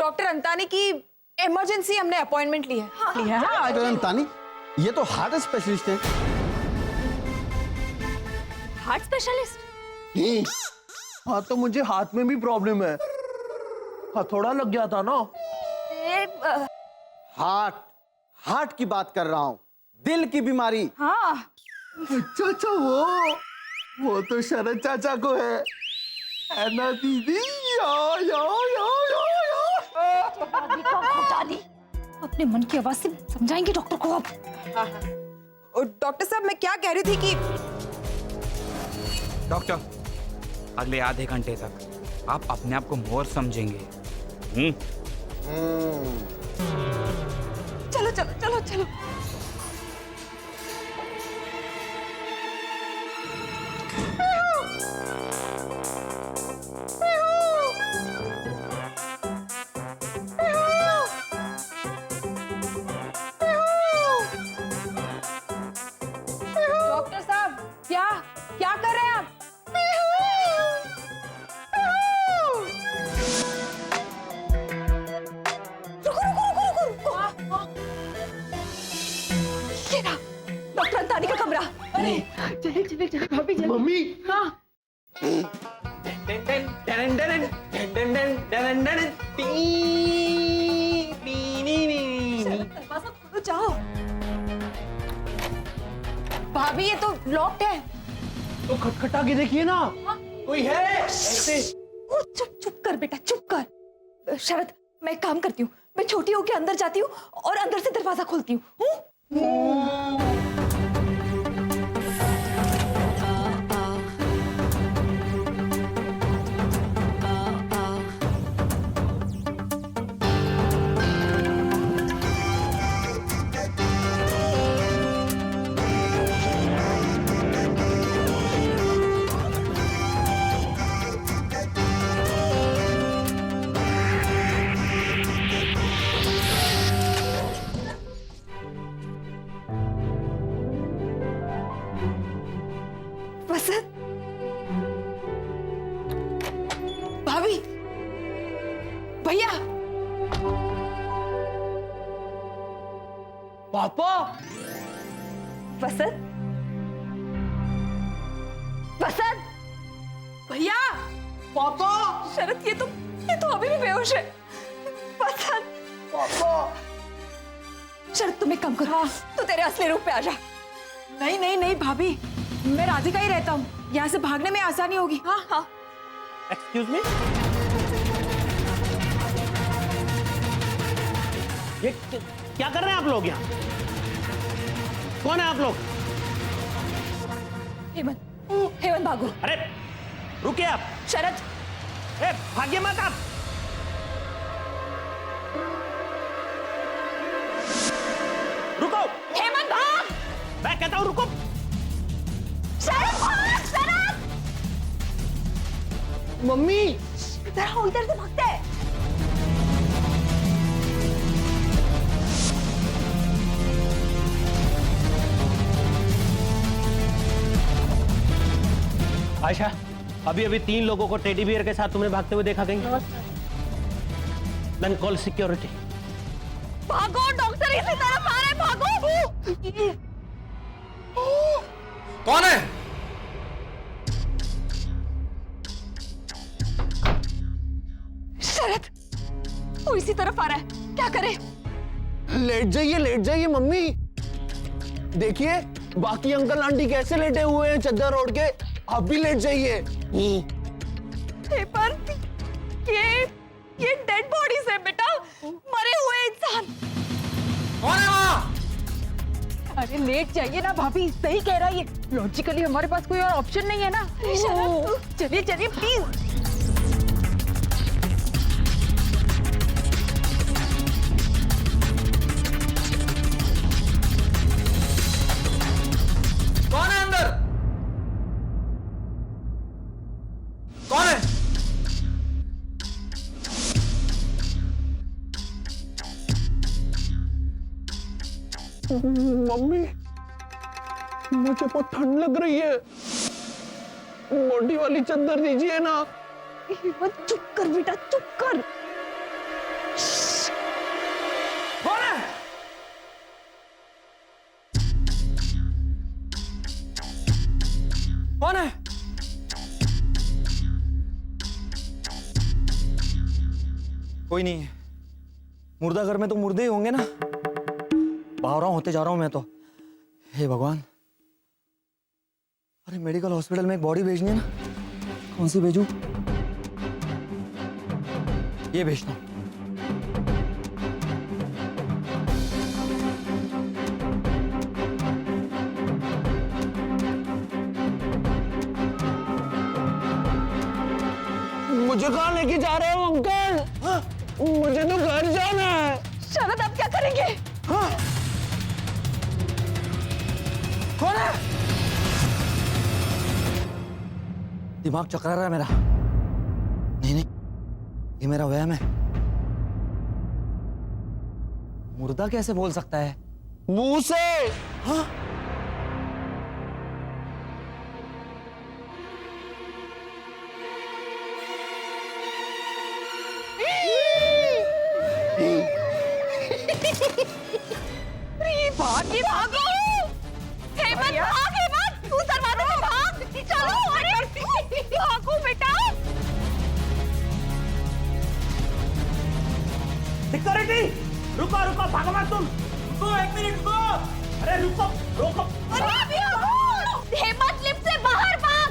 Doctor अंतानी की emergency हमने appointment ली है। डॉक्टर अंतानी, ये तो हार्ट स्पेशलिस्ट है। Heart specialist? हाँ तो मुझे हाथ में भी प्रॉब्लम है, हथौड़ा लग गया था ना। हार्ट की बात कर रहा हूँ, दिल की बीमारी। हाँ। अच्छा अच्छा, वो तो शरद चाचा को है ना दीदी? या या या या या। अपने मन की आवाज से समझाएंगे डॉक्टर को अब। और डॉक्टर साहब, मैं क्या कह रही थी कि डॉक्टर, अगले आधे घंटे तक आप अपने आप को मोर समझेंगे। चलो चलो चलो चलो। डॉक्टर साहब, क्या क्या कर रहे हैं आप? ये रहा डॉक्टर अंतानी का कमरा। अरे चले चले चले भाभी चले। मम्मी, हाँ। दरवाजा खोलो, जाओ। भाभी ये तो लॉक्ड है। तो खटखटा के देखिए ना, कोई है ऐसे। ओ, चुप चुप कर बेटा, चुप कर। शरद, मैं एक काम करती हूँ, मैं छोटी होके अंदर जाती हूँ और अंदर से दरवाजा खोलती हूँ। वसंत, भाभी, भैया, पापा। वसंत, वसंत, भैया, पापा। शरद, ये तो अभी भी बेहोश है। वसंत, पापा। शरद, तुम एक काम करो, तू तेरे असली रूप पे आ जा। नहीं नहीं नहीं भाभी, मैं राधिका ही रहता हूँ, यहाँ से भागने में आसानी होगी। हाँ हाँ। एक्सक्यूज मी, ये क्या कर रहे हैं आप लोग यहाँ? कौन है आप लोग? हेमंत, हेमंत भागो। अरे रुकिए आप। शरद, ए, भागिए मत आप। रुको। हेमंत भाग। मैं कहता हूँ रुको। शरद भाग, शरद। मम्मी। इधर आओ, इधर से भागते हैं। आयशा, अभी 3 लोगों को टेडी बियर के साथ तुमने भागते हुए देखा कहीं? Then call security. भागो, डॉक्टर इसी तरफ आ रहे हैं, भागो। कौन है? शरद, वो इसी तरफ आ रहा है, क्या करे? लेट जाइए मम्मी। देखिए बाकी अंकल आंटी कैसे लेटे हुए हैं चद्दर ओढ़ के, आप भी लेट जाइए। ये डेड बॉडीज है बेटा, मरे हुए इंसान। कौन है वहाँ? अरे लेट जाइए ना भाभी, सही कह रहा है ये। लॉजिकली हमारे पास कोई और ऑप्शन नहीं है ना। चलिए चलिए प्लीज। कौन है अंदर? कौन है? मम्मी, मुझे बहुत ठंड लग रही है, मोटी वाली चादर दीजिए ना। चुप कर बेटा, चुप कर। कोई नहीं, मुर्दा घर में तो मुर्दे ही होंगे ना। बावरा होते जा रहा हूं मैं तो। हे भगवान, अरे मेडिकल हॉस्पिटल में एक बॉडी भेजनी है ना, कौन सी भेजूं? ये भेजना। मुझे कहाँ लेके जा रहे हो अंकल? मुझे तो घर जाना है। शरद, आप क्या करेंगे? हाँ? कौन है? दिमाग चकरा रहा है मेरा। नहीं नहीं, ये मेरा वहम है। मुर्दा कैसे बोल सकता है मुंह से? हाँ? भाग, भागो! हेमंत, भाग हेमंत! तू दरवाजे से भाग! चलो, अरे भागो बेटा! सिक्योरिटी, रुको रुको, भागो मत तुम। रुको, 1 मिनट रुको। अरे रुको, रोको। अरे हेमंत, लिफ्ट से बाहर भाग!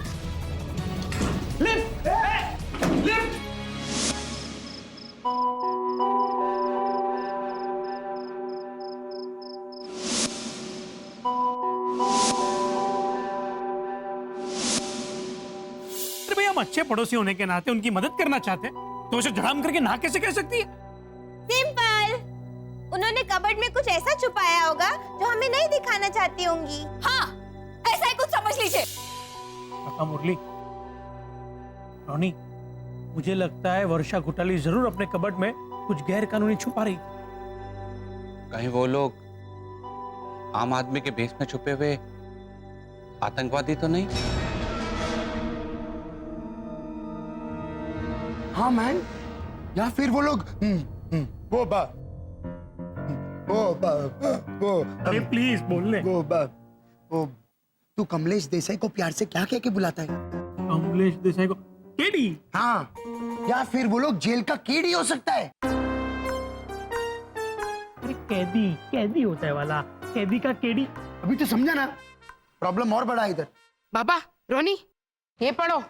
Lift, lift. अरे भैया, हम अच्छे पड़ोसी होने के नाते उनकी मदद करना चाहते हैं, तो उसे झड़ाम करके ना कैसे कह सकती है? सिंपल, उन्होंने कबर्ड में कुछ ऐसा छुपाया होगा जो हमें नहीं दिखाना चाहती होंगी। हाँ, ऐसा ही कुछ समझ लीजिए। काका मुरली, रोनी, मुझे लगता है वर्षा घोटाली जरूर अपने कबर्ड में कुछ गैर कानूनी छुपा रही। कहीं वो लोग आम आदमी के भेष में छुपे हुए आतंकवादी तो नहीं? हाँ मैन, या फिर वो लोग अरे प्लीज बोलने। वो तू कमलेश देसाई को प्यार से क्या कह के बुलाता है? कमलेश देसाई को केडी? हाँ, या फिर वो लोग जेल का कीड़ी हो सकता है। अरे कैदी, कैदी होता है वाला, कैदी का केडी। अभी तो समझा ना, प्रॉब्लम और बड़ा है इधर। बाबा, रोनी, ये पढ़ो।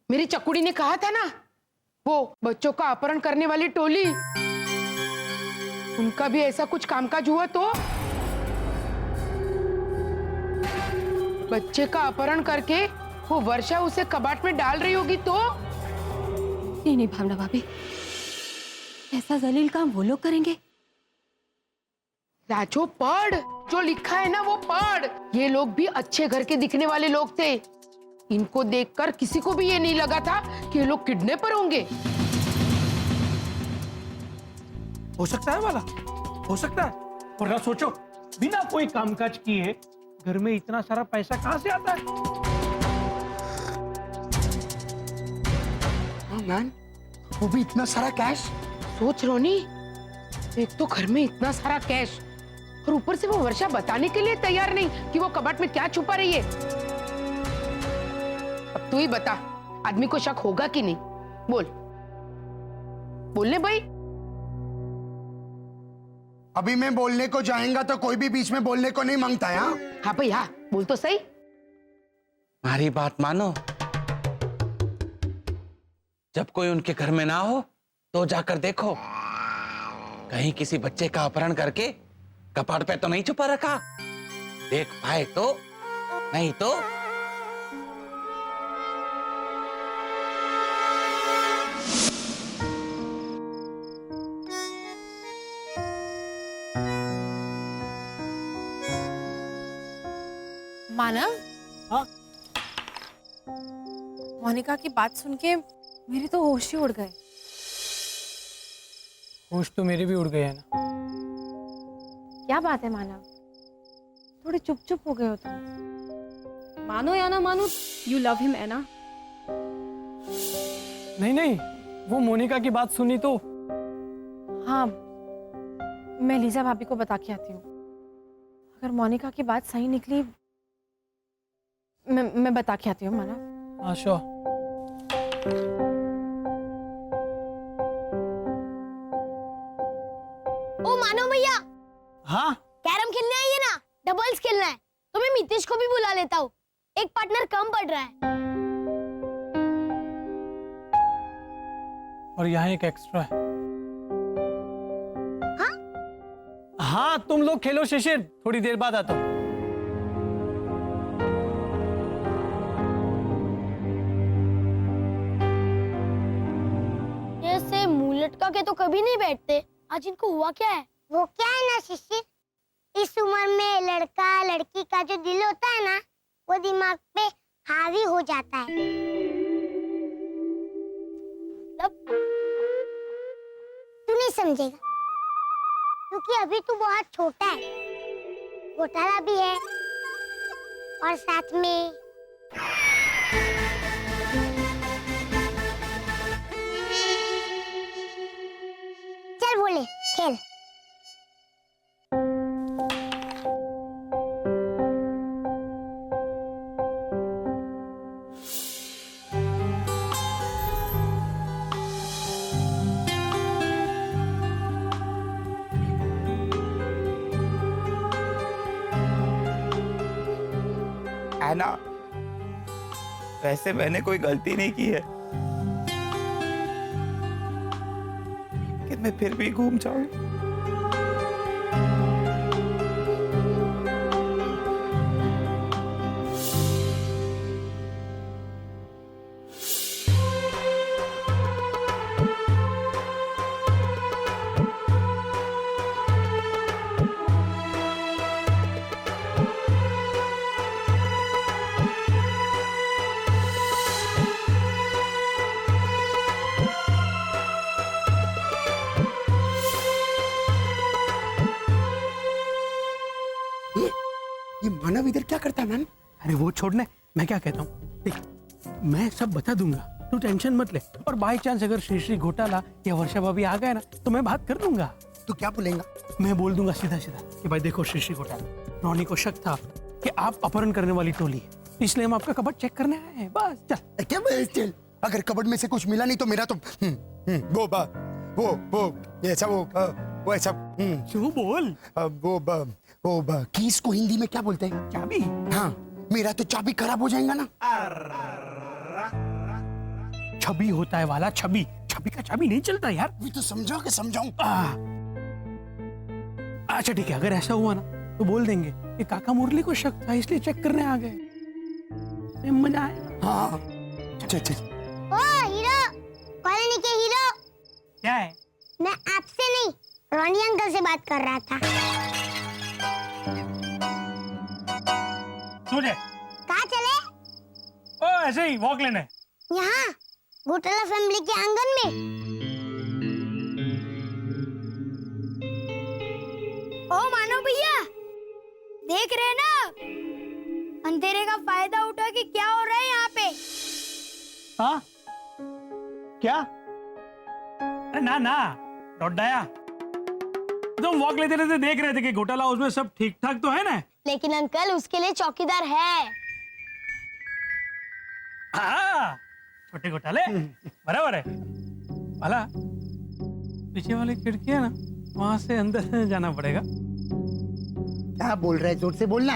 मेरी चकुड़ी ने कहा था ना, वो बच्चों का अपहरण करने वाली टोली, उनका भी ऐसा कुछ कामकाज हुआ तो बच्चे का अपहरण करके वो वर्षा उसे कबाट में डाल रही होगी तो? नहीं नहीं भावना भाभी, ऐसा जलील काम वो लोग करेंगे? राजो पढ़, जो लिखा है ना वो पढ़। ये लोग भी अच्छे घर के दिखने वाले लोग थे। इनको देखकर किसी को भी ये नहीं लगा था कि ये लोग किडनैपर होंगे। हो सकता है वाला, हो सकता है। वरना सोचो, बिना कोई कामकाज किए घर में इतना सारा पैसा कहां से आता है? हाँ मैन, वो भी इतना सारा कैश। सोच रोनी, एक तो घर में इतना सारा कैश और ऊपर से वो वर्षा बताने के लिए तैयार नहीं कि वो कबाट में क्या छुपा रही है। अब तू ही बता, आदमी को शक होगा कि नहीं? बोल, बोलने भाई। अभी मैं बोलने को जाएंगा तो कोई भी बीच में बोलने को नहीं मांगता है। हाँ भाई हाँ, बोल तो सही। हमारी बात मानो, जब कोई उनके घर में ना हो तो जाकर देखो, कहीं किसी बच्चे का अपहरण करके कपाट पे तो नहीं छुपा रखा। देख पाए तो, नहीं तो मानव, हाँ? मोनिका की बात सुन के मेरे तो होश ही उड़ गए। होश तो मेरे भी उड़ गए हैं ना। क्या बात है मानव, थोड़े चुप चुप हो गए हो तुम। मानो या ना मानो, यू लव हिम है ना? नहीं नहीं, वो मोनिका की बात सुनी तो। हाँ, मैं लीजा भाभी को बता के आती हूँ। अगर मोनिका की बात सही निकली, मैं बता के आती हूँ मानव। आशा, ओ मानो भैया, हाँ कैरम खेलने आइए ना, डबल्स खेलना है। तो मैं मितेश को भी बुला लेता हूँ, एक पार्टनर कम पड़ रहा है। और यहाँ एक एक्स्ट्रा है। हाँ? हाँ, तुम लोग खेलो शिशिर, थोड़ी देर बाद आता हूँ। जैसे मुंह लटका के तो कभी नहीं बैठते, आज इनको हुआ क्या है? वो क्या है ना शिशिर, इस उम्र में लड़का लड़की का जो दिल होता है ना, वो दिमाग पे हावी हो जाता है। तू नहीं समझेगा, क्योंकि अभी तू बहुत छोटा है, घोटाला भी है और साथ में चल बोले खेल। एना, वैसे मैंने कोई गलती नहीं की है, कि मैं फिर भी घूम जाऊं। ये मानव इधर क्या करता है मैम? अरे वो छोड़ने, मैं क्या कहता हूँ, देख मैं सब बता दूंगा, तू टेंशन मत ले। और बाय चांस अगर श्री श्री घोटाला या वर्षा भाभी आ गए ना, तो मैं बात कर दूंगा। तू क्या बोलेगा? मैं बोल दूंगा सीधा सीधा कि भाई देखो श्री श्री घोटाला, रोनी को शक था कि आप अपहरण करने वाली टोली है, इसलिए हम आपका कबर्ड चेक करने आए हैं। बस चल। क्या चल, अगर कबर्ड में से कुछ मिला नहीं तो मेरा तो वो ऐसा क्यों बोल? कीज को हिंदी में क्या बोलते हैं? चाबी। हाँ, मेरा तो चाबी खराब हो जाएगा ना। छवि होता है वाला, छवि, छवि का चाबी नहीं चलता यार। भी तो समझाओ कि समझाऊं? अच्छा ठीक है, अगर ऐसा हुआ ना तो बोल देंगे कि काका मुरली को शक था इसलिए चेक करने आ गए, मजा आएगा। हाँ चल चल। ओ हीरो, कॉलोनी के हीरो। क्या है? मैं आपसे नहीं, रोनी अंकल से बात कर रहा था। तुझे कहाँ चले? ओ ऐसे ही वॉक लेने। यहाँ घोटाला फैमिली के आंगन में। ओ मानो भैया, देख रहे ना, अंधेरे का फायदा उठा के क्या हो रहा है यहाँ पे? हाँ क्या? अरे ना ना डोडाया, तुम वॉक लेते रहते देख रहे थे कि घोटाला हाउस में सब ठीक ठाक तो है ना? लेकिन अंकल उसके लिए चौकीदार है। हाँ छोटे घोटाले बराबर है। भला पीछे वाली खिड़की है ना, वहां से अंदर जाना पड़ेगा। क्या बोल रहा है? जोर से बोलना।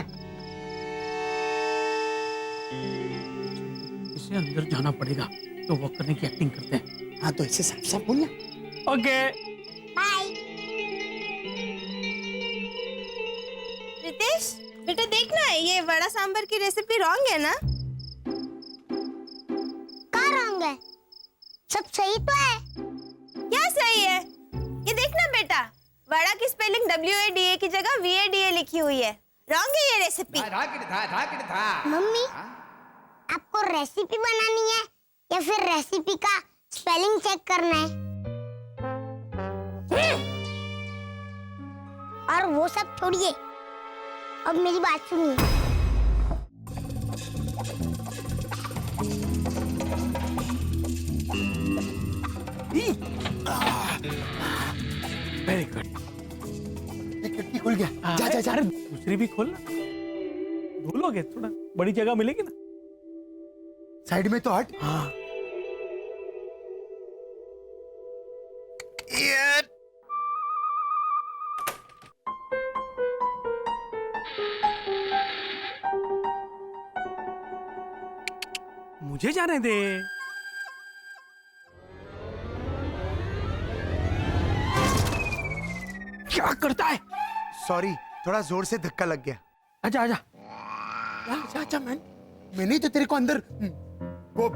इसे अंदर जाना पड़ेगा तो वॉक करने की एक्टिंग करते हैं। हाँ तो ऐसे साफ साफ बोलना। Okay bye. रितेश बेटा देखना, ये वड़ा सांबर की रेसिपी रॉन्ग है ना? कहाँ रॉन्ग है? सब सही तो है। क्या सही है? ये देखना बेटा, वड़ा की स्पेलिंग WADA की जगह VADA लिखी हुई है। रॉन्ग है ये रेसिपी। मम्मी, आपको रेसिपी बनानी है या फिर रेसिपी का स्पेलिंग चेक करना है? और वो सब छोड़िए, अब मेरी बात सुनिए। Very good. खिड़की खुल गया। जा जा जा। दूसरी भी खोलना, भूलोगे थोड़ा बड़ी जगह मिलेगी ना। साइड में तो हट। हाँ मुझे जाने दे। क्या करता है? सॉरी, थोड़ा जोर से धक्का लग गया। आजा आजा। अच्छा मैंने तो तेरे को अंदर वो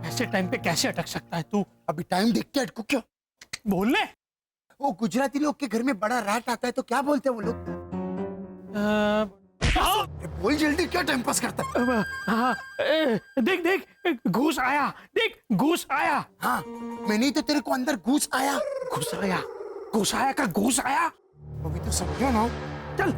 ऐसे टाइम पे कैसे अटक सकता है तू? अभी टाइम देख के अटकू क्यों? बोलने। वो गुजराती लोग के घर में बड़ा रैट आता है तो क्या बोलते हैं वो लोग? बोल जल्दी, क्या टाइम पास करता है? हाँ, देख देख घूस आया, देख घूस आया। हाँ, मैंने तो तेरे को अंदर घुस आया का घूस आया। अभी तो समझो ना। चल।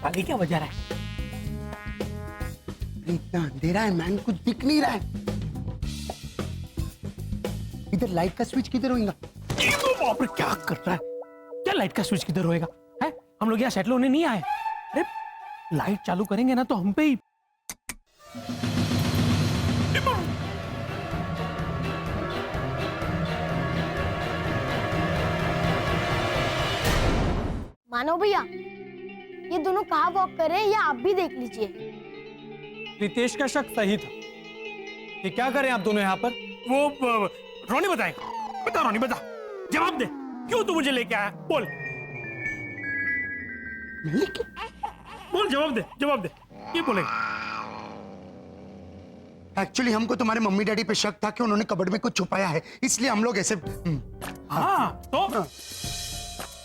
ताली क्या बजा रहा है? इतना अंधेरा है मैन, कुछ दिख नहीं रहा है। इधर लाइट का स्विच किधर होगा? बाप रे, क्या कर रहा है? क्या लाइट का स्विच किधर होएगा? है? हम लोग यहाँ सेटल होने नहीं आए। अरे लाइट चालू करेंगे ना तो हम पे ही। मानो भैया, ये दोनों कहाँ वॉक कर रहे हैं या आप भी देख लीजिए। रितेश का शक सही था। ये क्या करें आप दोनों यहाँ पर? वो रोनी बताएगा। बता रोनी, बता, जवाब दे, क्यों तू मुझे लेके आया? बोल बोल, जवाब दे। ये बोलेगा। एक्चुअली हमको तुम्हारे मम्मी डैडी पे शक था कि उन्होंने कबर्ड में कुछ छुपाया है, इसलिए हम लोग ऐसे। हाँ तो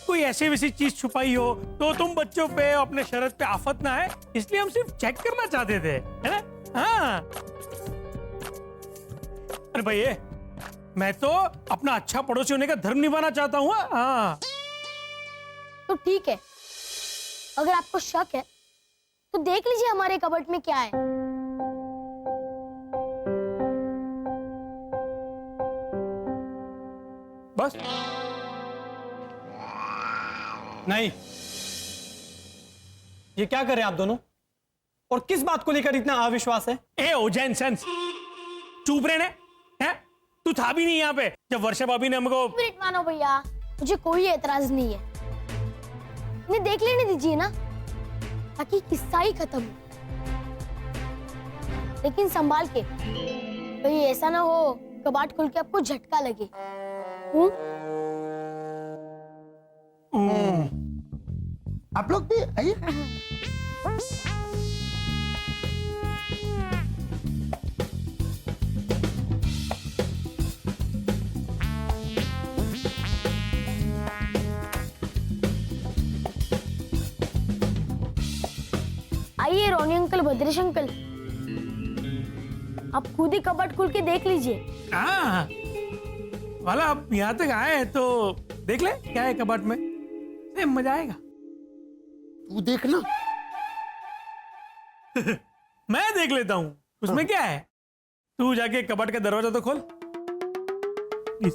कोई ऐसी वैसी चीज छुपाई हो तो तुम बच्चों पे अपने शरत पे आफत ना है, इसलिए हम सिर्फ चेक करना चाहते थे, है ना? हाँ। अरे भाई, मैं तो अपना अच्छा पड़ोसी होने का धर्म निभाना चाहता हूँ। हाँ तो ठीक है, अगर आपको शक है तो देख लीजिए हमारे कबर्ड में क्या है। बस नहीं। ये क्या करें आप दोनों? और किस बात को लेकर इतना अविश्वास है? ए ओजैन सेंस, चुप रहने। हैं? तू था भी नहीं यहाँ पे जब वर्षा भाभी ने हमको। मिनट मानो भैया, मुझे कोई एतराज नहीं है। इन्हें देख लेने दीजिए ना, ताकि किस्सा ही खत्म हो। लेकिन संभाल के, कहीं ऐसा ना हो कबाट खोल के आपको झटका लगे। आप लोग भी आइए। आइए रोनी अंकल, भद्रेश अंकल, आप खुद ही कबाट खोल के देख लीजिए। हाँ वाला, अब यहाँ तक आए हैं तो देख ले क्या है कबाट में। मजा आएगा। तू देखना। मैं देख लेता हूँ, उसमें क्या है। तू जाके कबाट का दरवाजा तो खोल। इस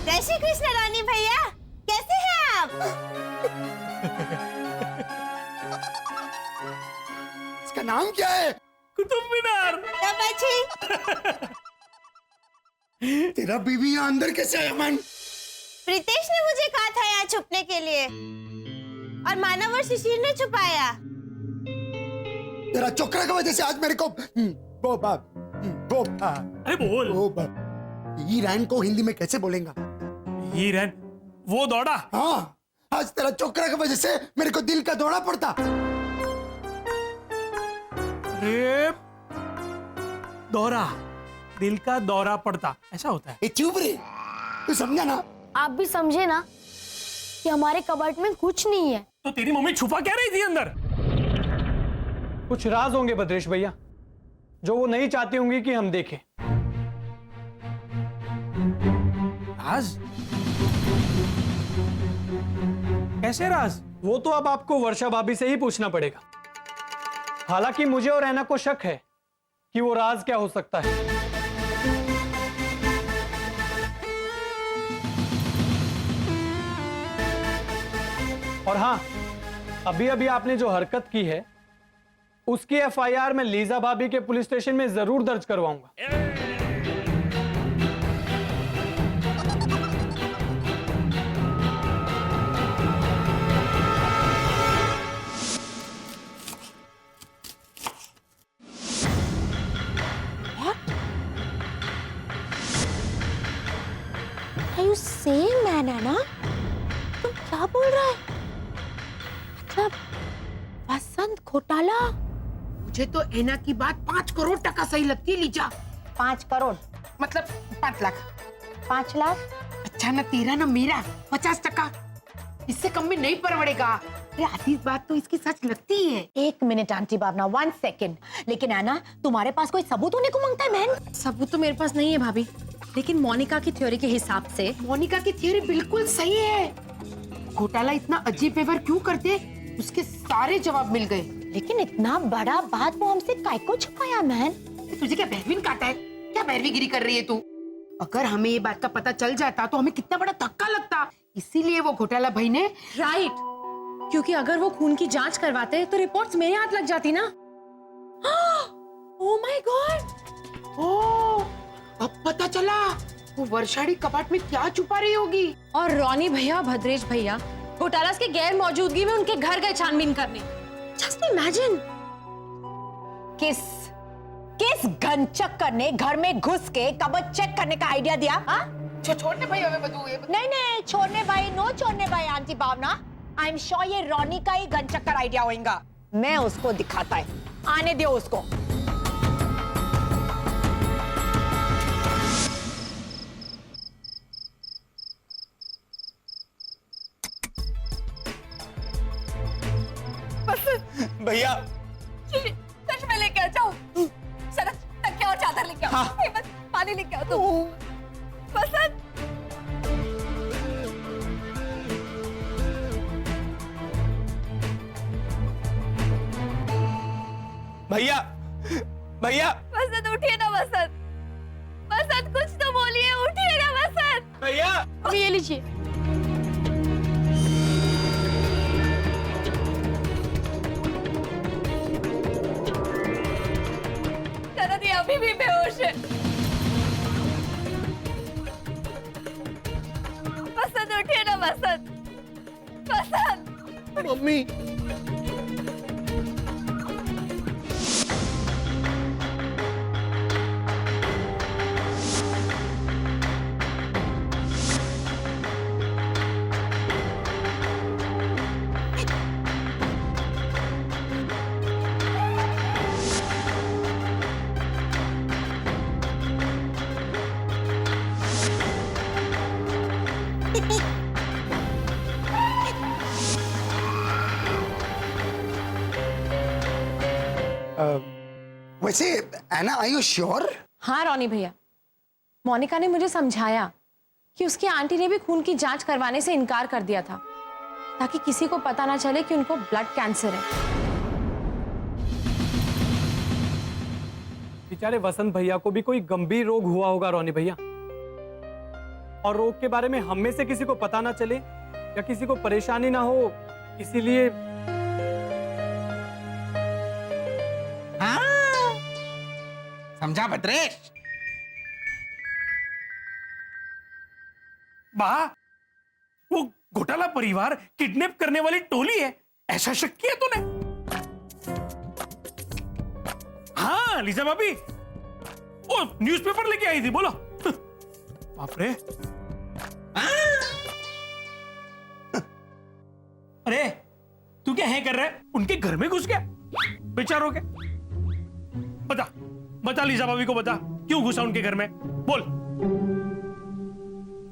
जय श्री कृष्ण रानी भैया, कैसे हैं आप? इसका नाम क्या है? कुतुब मीनार। तेरा बीवी यहाँ अंदर कैसे आया मैन? प्रीतेश ने मुझे कहा था यहाँ छुपने के लिए, और मानव और शिशिर ने छुपाया। तेरा चोकरा की वजह से आज मेरे को अरे बोल। हीरन को हिंदी में कैसे बोलेगा? हीरन, वो दौड़ा। हाँ, आज तेरा चोकरा की वजह से मेरे को दिल का दौड़ा पड़ता। अरे दौरा दिल का दौरा पड़ता, ऐसा होता है। चुप रे, तू समझा ना? आप भी समझे ना कि हमारे कबर्ड में कुछ नहीं है। तो तेरी मम्मी छुपा क्या रही थी अंदर? कुछ राज होंगे भद्रेश भैया, जो वो नहीं चाहती होंगी कि हम देखें। राज? कैसे राज? वो तो अब आपको वर्षा भाभी से ही पूछना पड़ेगा। हालांकि मुझे और ऐना को शक है कि वो राज क्या हो सकता है। और हाँ, अभी अभी आपने जो हरकत की है उसकी एफआईआर मैं लीजा भाभी के पुलिस स्टेशन में जरूर दर्ज करवाऊंगा। यू सेम मैन है ना? तुम क्या बोल रहा है? मतलब वसंत घोटाला? मुझे तो ऐना की बात 5 करोड़ टका सही लगती है लीजा। 5 करोड़ मतलब 5 लाख। 5 लाख? अच्छा ना तेरा ना मेरा 50%। इससे कम में नहीं परवड़ेगा। ये आधी बात तो इसकी सच लगती है। 1 मिनट आंटी भावना, 1 सेकेंड। लेकिन ऐना, तुम्हारे पास कोई सबूत होने को मांगता है मैन? सबूत तो मेरे पास नहीं है भाभी, लेकिन मोनिका की थ्योरी के हिसाब से मोनिका की थ्योरी बिल्कुल सही है। घोटाला इतना अजीब व्यवहार क्यों करते, उसके सारे जवाब मिल गए। लेकिन इतना बड़ा बात वो हमसे काय को छुपाया मैन? तुझे क्या बहरवीन काटा है? क्या बहरवीगिरी कर रही है तू? अगर हमें ये बात का पता चल जाता तो हमें कितना बड़ा धक्का लगता। इसीलिए वो घोटाला भाई ने राइट, क्योंकि अगर वो खून की जांच करवाते तो रिपोर्ट्स मेरे हाथ लग जाती ना। Oh my God! ओह, अब पता चला वो वर्षाड़ी कपाट में क्या छुपा रही होगी। और रॉनी भैया, भद्रेश भैया घोटाला के गैर मौजूदगी में उनके घर गए छानबीन करने। Just imagine. किस गनचक्कर ने घर में घुस के कबर्ड चेक करने का आइडिया दिया? छोड़ने भाई हमें बदू ये नहीं, छोड़ने भाई, नो छोड़ने भाई aunty Bhavna. I am sure ये रॉनी का ही गनचक्कर आइडिया होगा। मैं उसको दिखाता है, आने दो उसको। भैया चश्मे लेके आ जाओ, सरस तकिया और चादर लेके आओ। बस पानी लेके आओ तुम। बसंत, भैया भैया बसंत उठिए ना बसंत। बसंत कुछ तो बोलिए, उठिए ना बसंत। भैया अभी ये लीजिए। शरद ये अभी भी बेहोश है। बसंत उठिए ना बसंत। बसंत, मम्मी वैसे ऐना, आर यू श्योर? हाँ रॉनी भैया, मोनिका ने मुझे समझाया कि उसकी आंटी ने भी खून की जांच करवाने से इनकार कर दिया था ताकि किसी को पता ना चले कि उनको ब्लड कैंसर है। बेचारे वसंत भैया को भी कोई गंभीर रोग हुआ होगा रोनी भैया, और रोग के बारे में हम में से किसी को पता ना चले या किसी को परेशानी ना हो, इसीलिए। समझा भद्रेश? बा, वो घोटाला परिवार किडनैप करने वाली टोली है, ऐसा शक किया तूने? हाँ लीजा भाभी, वो न्यूज़पेपर लेके आई थी, बोलो। बाप रे। अरे तू क्या है कर रहा है? उनके घर में घुस गया बेचारों के। बता लीजा भाभी को बता, क्यों घुसा उनके घर में? बोल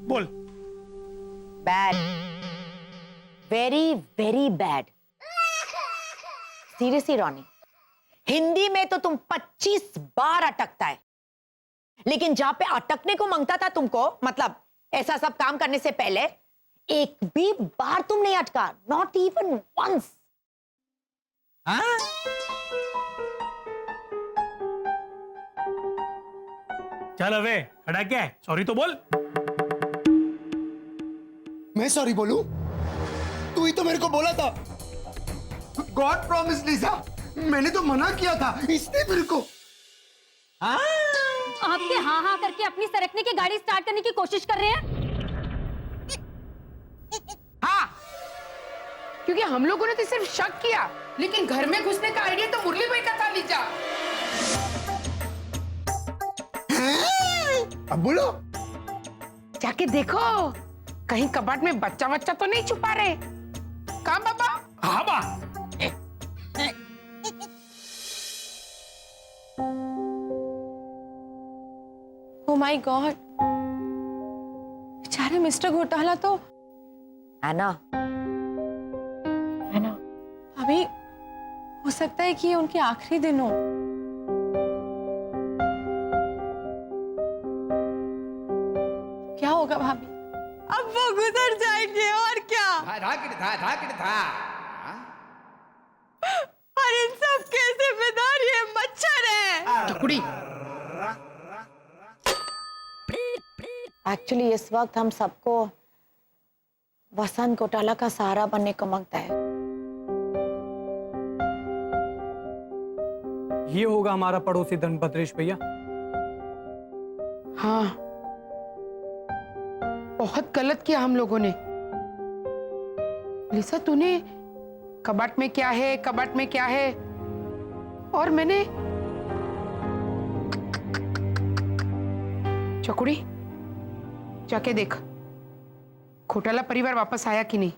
बोल। Bad, very very bad. Seriously Ronnie, Hindi में तो तुम 25 बार अटकता है, लेकिन जहां पे अटकने को मांगता था तुमको, मतलब ऐसा सब काम करने से पहले, एक भी बार तुम नहीं अटका, नॉट इवन वंस। हाँ? चल अबे, खड़ा क्या है? सॉरी तो बोल। मैं सॉरी बोलूं? तू ही तो मेरे को बोला था। गॉड प्रॉमिस लिसा, मैंने तो मना किया था, इसने मेरे को। आपके हाँ हाँ करके अपनी सरकने की गाड़ी स्टार्ट करने की कोशिश कर रहे हैं। हाँ, क्योंकि हम लोगों ने तो सिर्फ शक किया, लेकिन घर में घुसने का आइडिया तो मुरली भाई का था लीजा। अब बोलो। जाके देखो, कहीं कबाट में बच्चा बच्चा तो नहीं छुपा रहे। कहाँ बाबा? हाँ बा। ओह माय गॉड, बेचारे मिस्टर घोटाला तो। एना, अभी हो सकता है कि ये उनके आखिरी दिन हो। क्या होगा भाभी? अब वो गुजर जाएंगे और क्या। और इन सब के जिम्मेदार ये मच्छर है। टुकड़ी। एक्चुअली इस वक्त हम सबको वसंत घोटाला का सहारा बनने को मांगता है। ये होगा हमारा पड़ोसी धनभद्रेश भैया। हाँ, बहुत गलत किया हम लोगों ने। लिसा, तूने कबाट में क्या है, कबाट में क्या है, और मैंने चकुड़ी, जाके देख घोटाला परिवार वापस आया कि नहीं।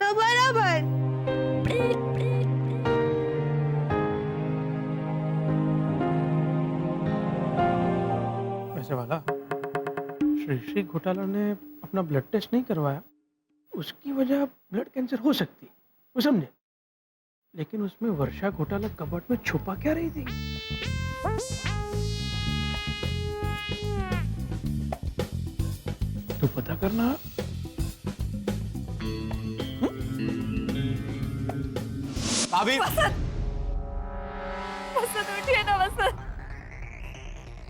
तो बराबर। वैसे वाला श्री घोटाला ने अपना ब्लड टेस्ट नहीं करवाया, उसकी वजह ब्लड कैंसर हो सकती, वो समझे। लेकिन उसमें वर्षा घोटाला कबर्ड में छुपा क्या रही थी? तू पता करना। भाभी, वसंत उठिए ना वसंत।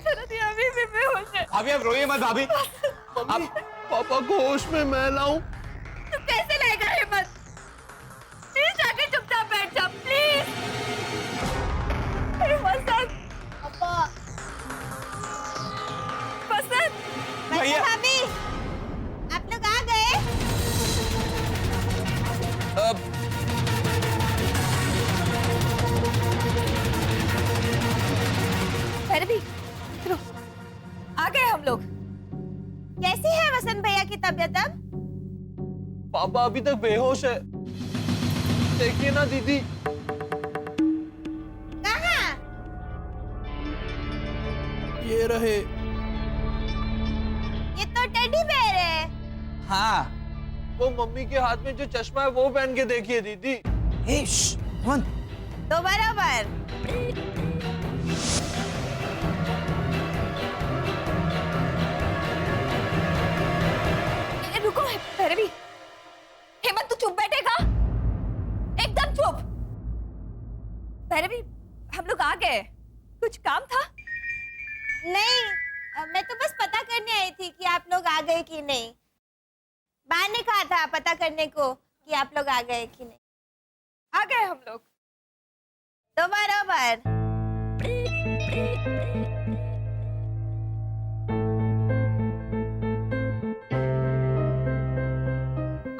शरद अभी भी बेहोश है। भाभी आप रोइए मत भाभी। आप पापा को होश में मैं लाऊं? तू कैसे लेगा हिम्मत? प्लीज जाके चुपचाप बैठ जा प्लीज। वसंत, वसंत, भैया भाभी, आप लोग आ गए? भी आ गए हम लोग। कैसी है वसंत भैया की तबीयत अब? पापा अभी तक बेहोश है, देखिए ना दीदी। कहाँ? ये रहे। ये तो टेडी बेयर है। हाँ, वो मम्मी के हाथ में जो चश्मा है वो पहन के देखिए दीदी। तो बराबर। रुको भैरवी, हेमंत तू चुप बैठेगा? एकदम चुप। भैरवी, हम लोग आ गए। कुछ काम था? नहीं, मैं तो बस पता करने आई थी कि आप लोग आ गए कि नहीं। बाहर ने कहा था पता करने को कि आप लोग आ गए कि नहीं। आ गए हम लोग तो बराबर।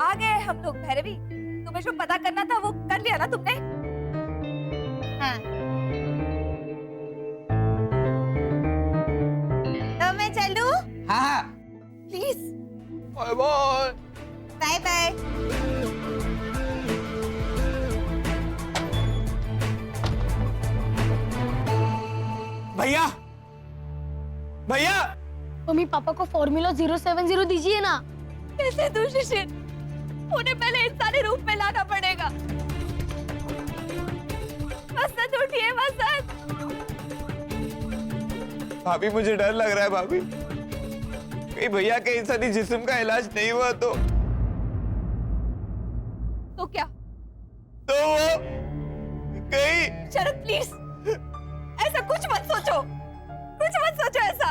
आ गए हम लोग भैरवी। तुम्हें जो पता करना था वो कर लिया ना तुमने? हाँ। तो मैं चलूं? हाँ, please. Bye bye. Bye bye. भैया मम्मी पापा को फॉर्मूला 070 दीजिए ना। कैसे तू शिशिर? उन्हें पहले इंसानी रूप में लाना पड़ेगा। वसंत उठिए वसंत। भाभी मुझे डर लग रहा है भाभी, कहीं भैया के इंसानी जिस्म का इलाज नहीं हुआ तो क्या? तो वो कहीं। शरद प्लीज, ऐसा कुछ मत सोचो, कुछ मत सोचो ऐसा।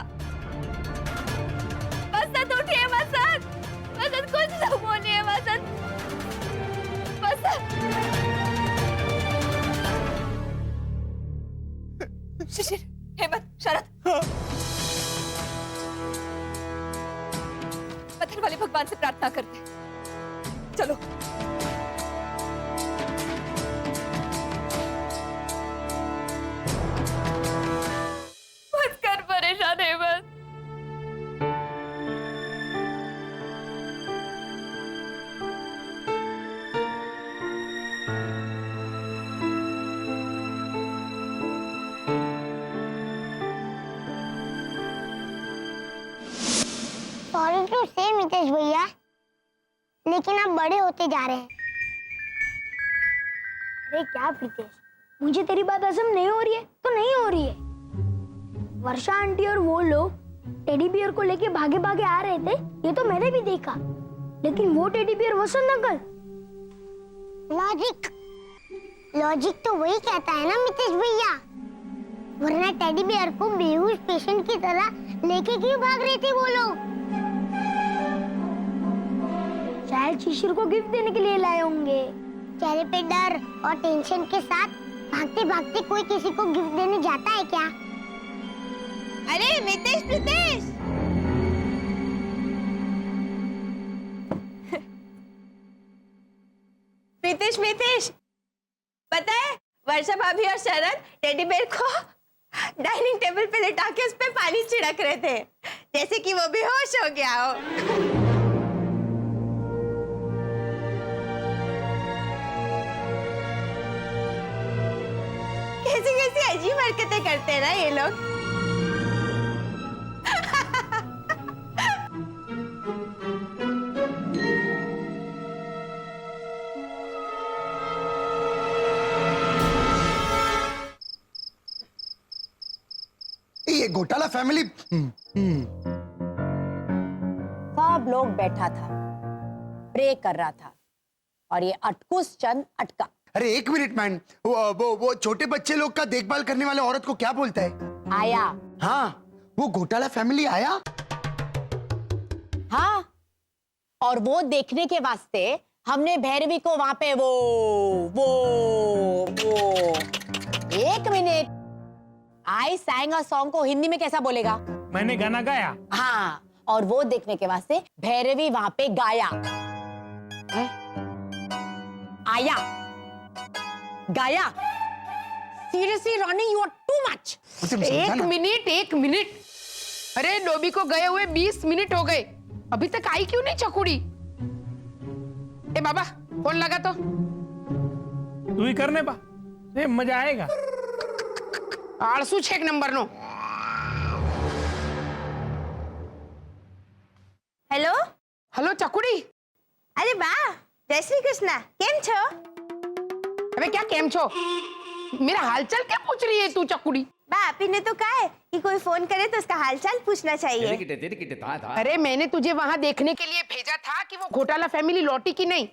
वसंत उठिए वसंत, वसंत कुछ ना बोलिए वसंत, वसंत। शिशिर, हेमंत, शरद, पत्थर वाले भगवान से प्रार्थना करते हैं। चलो। मत कर परेशान हेमंत। सॉरी टू से मितेश भैया, लेकिन आप बड़े होते जा रहे हैं। अरे क्या प्रीतेश, मुझे तेरी बात हजम नहीं हो रही है तो नहीं हो रही है। वर्षा आंटी और वो लोग टेडी बियर को लेके भागे भागे आ रहे थे, ये तो मैंने भी देखा, लेकिन वो टेडी बियर वसंत अंकल। लॉजिक तो वही कहता है ना मितेश भैया, वरना टेडी बियर को बेहोश पेशेंट की तरह लेके क्यों भाग रहे थे वो लोग? शायद शिशिर को गिफ्ट देने के लिए लाए होंगे। चेहरे पे डर और टेंशन के साथ भागते भागते कोई किसी को गिफ्ट देने जाता है क्या? अरे मितेश, प्रीतेश, प्रीतेश, मितेश, पता है वर्षा भाभी और शरद टेडी बेयर को डाइनिंग टेबल पे लेटा के उस पे पानी छिड़क रहे थे, जैसे कि वो बेहोश हो गया हो। कैसी कैसी अजीब हरकतें करते हैं ना ये लोग। ये घोटाला फैमिली। सब लोग बैठा था, प्रे कर रहा था, और ये अटकुस चंद अटका। अरे एक मिनट मैन, वो छोटे बच्चे लोग का देखभाल करने वाले औरत को क्या बोलता है? आया। हाँ, वो घोटाला फैमिली आया। हाँ, और वो देखने के वास्ते हमने भैरवी को वहां पे वो एक मिनट, आई सैंग अ सॉन्ग को हिंदी में कैसा बोलेगा? मैंने गाना गाया। हाँ, और वो देखने के वास्ते भैरवी वहां पे गाया। आया, गाया। Seriously Ronnie, you are too much. एक मिनट, अरे डोबी को गए हुए 20 मिनट हो गए, अभी तक आई क्यों नहीं चकुड़ी? ए बाबा, फोन लगा तो। तू ही करने बा, मजा आएगा। आलसू 6 नंबर नो। हेलो हेलो चकुड़ी। अरे बा, जय श्री कृष्णा, केम छो? अबे क्या केम छो? मेरा हालचाल क्या पूछ रही है तू चकुड़ी? बा, आपी ने तो कहा है कि कोई फोन करे तो उसका हालचाल पूछना चाहिए। अरे मैंने तुझे वहां देखने के लिए भेजा था कि वो घोटाला फैमिली लौटी कि नहीं,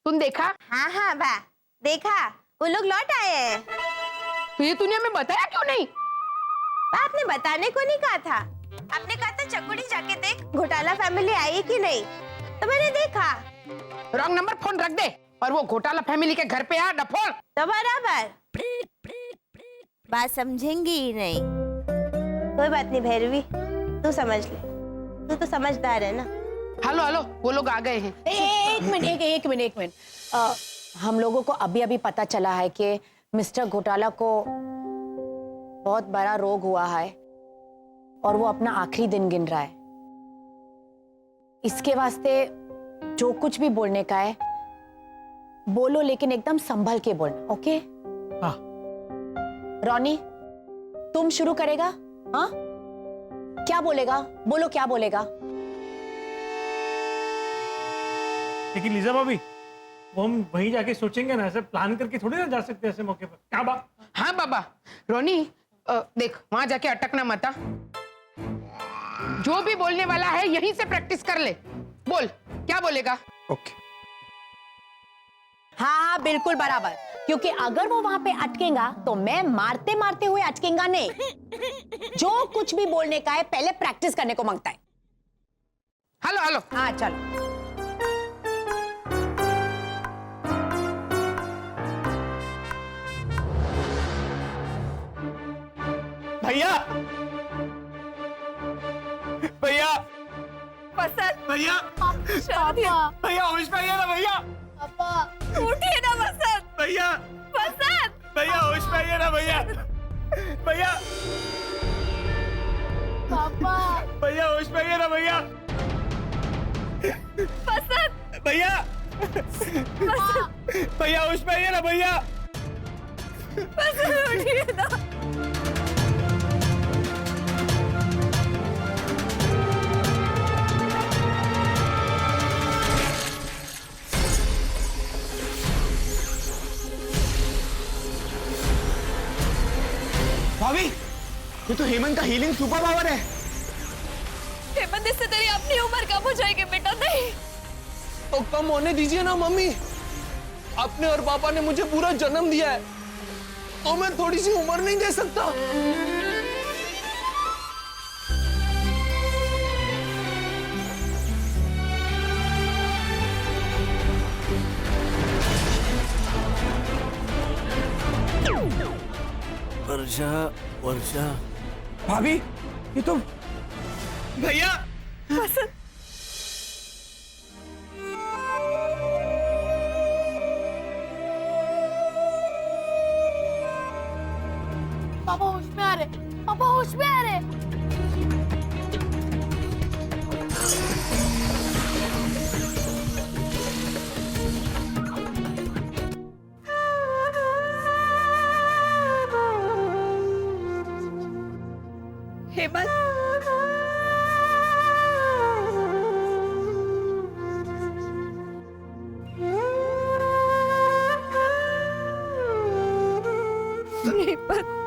तुम देखा? हाँ हाँ बा, देखा, वो लोग लौट आए हैं। तो ये तूने हमें बताया क्यों नहीं? बा, आपने बताने को नहीं कहा था, आपने कहा था चकुड़ी जाके देख घोटाला फैमिली आई कि नहीं, तो मैंने देखा। रॉन्ग नंबर फोन रख दे और वो घोटाला फैमिली के घर पे आ डफोल। तो बराबर बात समझेंगी ही नहीं। कोई बात नहीं भैरवी, तू समझ ले, तू तो समझदार है ना। हेलो हेलो, वो लोग आ गए हैं। एक मिनट। हम लोगों को अभी अभी पता चला है कि मिस्टर घोटाला को बहुत बड़ा रोग हुआ है और वो अपना आखिरी दिन गिन रहा है। इसके वास्ते जो कुछ भी बोलने का है बोलो, लेकिन एकदम संभल के बोलना, ओके? हाँ। रॉनी, तुम शुरू करेगा? हाँ, क्या बोलेगा? बोलो क्या बोलेगा? लेकिन लीजा भाभी, वो हम वहीं जाके सोचेंगे ना, ऐसे प्लान करके थोड़ी ना जा सकते ऐसे मौके पर। क्या बात? हाँ बाबा। रोनी देख, वहां जाके अटकना मत। जो भी बोलने वाला है यहीं से प्रैक्टिस कर ले। बोल क्या बोलेगा? ओके। हाँ बिल्कुल बराबर, क्योंकि अगर वो वहां पे अटकेगा तो मैं मारते मारते हुए अटकेगा नहीं। जो कुछ भी बोलने का है पहले प्रैक्टिस करने को मांगता है। Hello hello. हाँ चलो। भैया भैया वसंत, भैया शादी। भैया होश में आइए ना भैया। पापा उठिए ना वसंत। भैया वसंत, भैया होश में आइए ना भैया। भैया पापा भैया होश में आइए ना भैया। वसंत, भैया भैया होश में आइए ना भैया। वसंत उठिए ना। भाभी, ये तो हेमंत का हीलिंग सुपर पावर है। हेमंत, इससे तेरी अपनी उम्र कम हो जाएगी बेटा। नहीं तो कम होने दीजिए ना मम्मी। आपने और पापा ने मुझे पूरा जन्म दिया है और मैं थोड़ी सी उम्र नहीं दे सकता। वर्षा वर्षा भाभी, ये तो भैया वसंत, पापा होश में आ रहे। पापा होश में आ रहे। हेमंत, हेमंत,